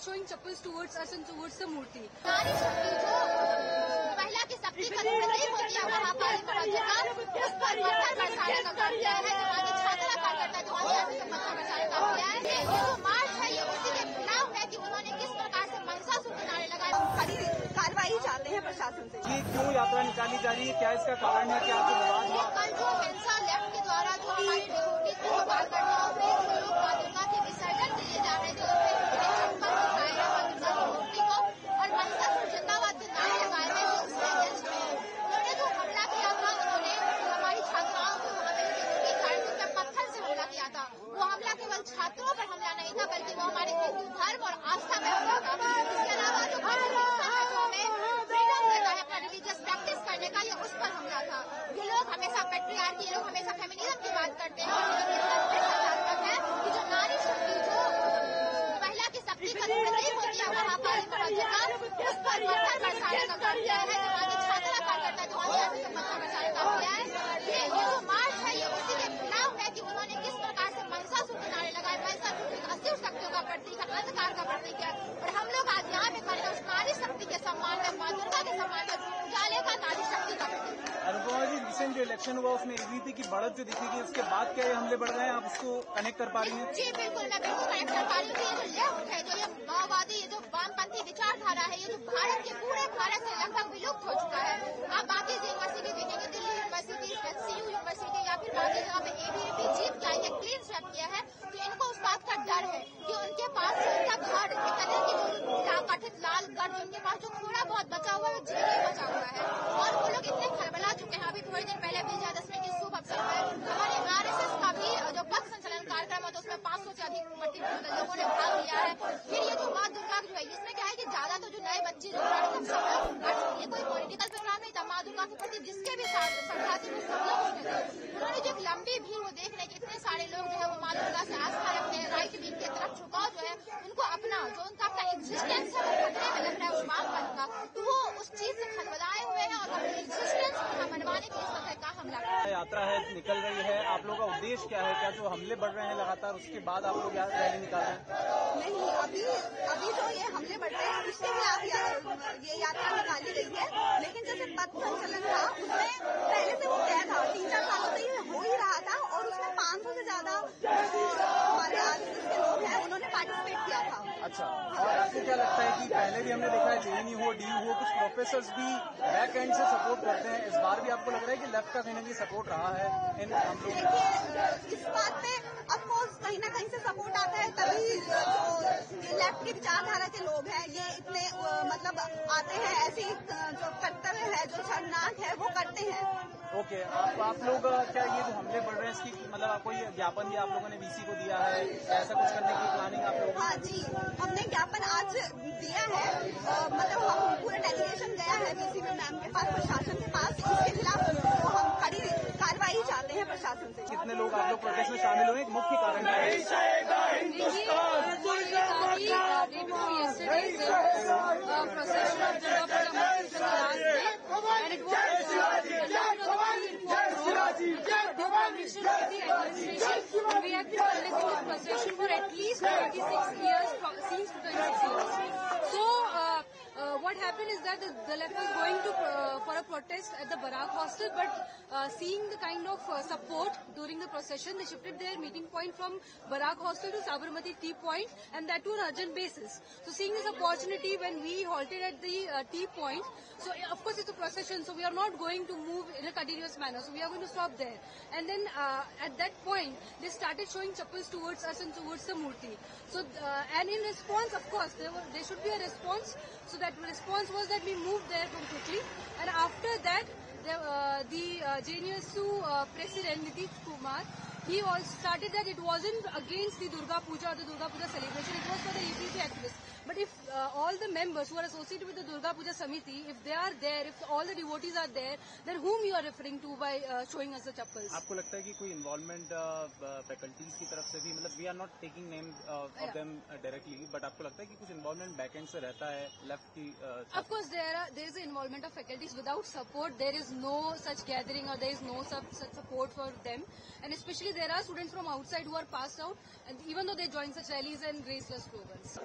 throwing chappals towards us and towards the Murti. नारी शक्ति जो महिला की शक्ति का प्रतीक होती है महाकाली प्रतिमा, उस पर पत्थर बरसाने का काम किया है। जो आगे छात्रा कार्यकर्ता जो आगे पत्थर बरसाने का काम किया है। ये जो मार्च है ये उसी के खिलाफ है कि उन्होंने किस प्रकार से महिषासुर के नारे लगाए। कड़ी कार्रवाई चाहते हैं प्रशासन से। ये क्यों यात्रा निकाली जा रही है, क्या इसका कारण है, क्या आपको विवाद हुआ? कल जो हिंसा लेफ्ट के द्वारा जो हमारी डिवोटी को बाहर करने और फिर जो लोग माँ दुर्गा के विसर्जन के लिए जा रहे थे और फिर चप्पल उठाए हैं माँ दुर्गा की मूर्ति को और महिषासुर जिंदाबाद के नारे लगाए हैं। जो उसके अगेंस्ट में उन्होंने जो हमला किया था, उन्होंने हमारी छात्राओं को वहाँ पे डिवोटी कार्यक्रम में पत्थर से हमला किया था। वो हमला केवल छात्रों पर हमला नहीं था बल्कि वो हमारे हिंदू धर्म और आस्था में हमला था। इसके अलावा जो रिलीजियस प्रैक्टिस करने का ये उस पर हमला था। ये लोग हमेशा पैट्रियार्की, ये लोग हमेशा फेमिनिज्म की बात करते हैं और ये लोग सकारात्मक है कि जो नारी शक्ति जो महिला की शक्ति का प्रतीक होती है महाकाली प्रतिमा, उस पर पत्थर बरसाने का काम किया है। जो आगे छात्रा कार्यकर्ता जो आगे पत्थर बरसाने का काम किया है। ये जो मार्च है ये उसी के खिलाफ है कि उन्होंने किस प्रकार से महिषासुर के नारे लगाए। महिषासुर असुर शक्तियों का प्रतीक है, अंधकार का प्रतीक है और हम लोग आज यहाँ पे खड़े उस नारी शक्ति के सम्मान में, माँ दुर्गा के सम्मान में, उजाले का नारी शक्ति का प्रतीक। अनुपमा जी, रिसेंट जो इलेक्शन हुआ उसमें एबीवीपी की बढ़त जो दिखी थी, उसके बाद क्या ये हमले बढ़ रहे हैं, आप उसको कनेक्ट कर पा रही हैं? जी बिल्कुल, मैं बिल्कुल कनेक्ट कर पा रही हूँ। ये जो लेफ्ट है, जो ये माओवादी, ये जो वामपंथी विचारधारा है, ये जो भारत के पूरे भारत से लगभग विलुप्त हो चुका है। आप बाकी यूनिवर्सिटी देखेंगे, दिल्ली यूनिवर्सिटी, HCU यूनिवर्सिटी या फिर बाकी जगह पे एबीवीपी जीत के आई है, क्लीन स्वेप किया है, तो इनको उस बात का डर है कि उनके पास उनका घर कलर की जो कथित लाल गढ़, उनके पास जो थोड़ा बहुत बचा हुआ है वो जिंदगी बचा हुआ है और वो लोग इतने खलबला चुके हैं। अभी थोड़ी देर पहले विजयादशमी के शुभ अवसर पर हमारे RSS का भी जो पथ संचलन कार्यक्रम है तो उसमें 500 से अधिक लोगों ने भाग लिया है। फिर ये जो माँ दुर्गा जो है, इसमें क्या है कि ज्यादा तो जो नए बच्चे जो ये कोई पॉलिटिकल प्रोग्राम नहीं था। माँ दुर्गा के प्रति जिसके भी श्रद्धा थी वो सब लोग उसमें थे। उन्होंने जो एक लंबी भीड़ वो देख रहे कि इतने सारे लोग जो है वो माँ दुर्गा से आस्था रखते हैं, राइट विंग की तरफ झुकाव जो है उनको अपना जो उनका अपना एग्जिस्टेंस है वो खतरे में लग रहा है उस वामपंथ का, तो वो उस चीज से खलबलाए हुए हैं और अपने एग्जिस्टेंस को मनवाने की इस तरह का हमला। यात्रा है निकल रही है, आप लोगों का उद्देश्य क्या है? क्या जो हमले बढ़ रहे हैं लगातार उसके बाद आप लोग रैली निकाल रहे हैं? नहीं, अभी जो ये हमले बढ़ रहे हैं उसके खिलाफ ये यात्रा निकाली गई है। लेकिन जैसे पथ संचलन था उसमें पहले से वो तय था, 3-4 सालों से ये हो ही रहा था और उसमें 500 से ज्यादा हमारे RSS के लोग हैं उन्होंने पार्टिसिपेट किया था। अच्छा, और आपको क्या लगता है कि पहले भी हमने देखा है JNU हो, DU हो, कुछ प्रोफेसर्स भी बैक एंड से सपोर्ट करते हैं, इस बार भी आपको लग रहा है कि लेफ्ट का कहीं ना कहीं सपोर्ट रहा है इन हम लोग? देखिए, इस बात पे ऑफकोर्स कहीं ना कहीं से सपोर्ट आता है, तभी जो लेफ्ट की विचारधारा के लोग हैं ये इतने मतलब आते हैं, ऐसी जो कर्तव्य है, जो शर्मनाक है वो करते हैं। ओके, आप लोग क्या ये जो हमले बढ़ रहे हैं इसकी मतलब आपको ये ज्ञापन दिया आप लोगों ने VC को दिया है, ऐसा कुछ करने की प्लानिंग आप लोगों? हाँ जी, हमने ज्ञापन आज दिया है, मतलब हम पूरा डेलीगेशन गया है VC में मैम के पास, प्रशासन के पास। इसके खिलाफ तो हम कड़ी कार्रवाई चाहते हैं प्रशासन से। कितने लोग आप लोग प्रोटेस्ट में शामिल हुए? मुख्य कारण क्या We have been listening to this procession for at least 26 years, since 26 years. So, what happened is that the left was going to for a protest at the Barak hostel, but seeing the kind of support during the procession, they shifted their meeting point from Barak hostel to Sabarmati tea point, and that too on urgent basis. So, seeing this opportunity, when we halted at the tea point, so of course it's a procession, so we are not going to move in a continuous manner, so we are going to stop there. And then at that point, they started showing chappals towards us and towards the Murti. So, and in response, of course, there should be a response. So that response was that we moved there from quickly, and after that, the JNSU president Nitish Kumar, he also started that it wasn't against the Durga Puja or the Durga Puja celebration, it was for the EPP activists. But if all the members who are associated with the Durga Puja Samiti, if they are there, if all the devotees are there, then whom you are referring to by showing us the chappals? आपको लगता है कि कोई involvement faculties की तरफ से भी, मतलब we are not taking name of them directly, but आपको लगता है कि कुछ इन्वॉल्वमेंट बैक एंड से रहता है लेफ्ट की? Of course, there is the involvement of faculties. Without support, there is no such gathering or there is no such support for them. And especially there are students from outside who are passed out, and even though they join such rallies and raise their slogans.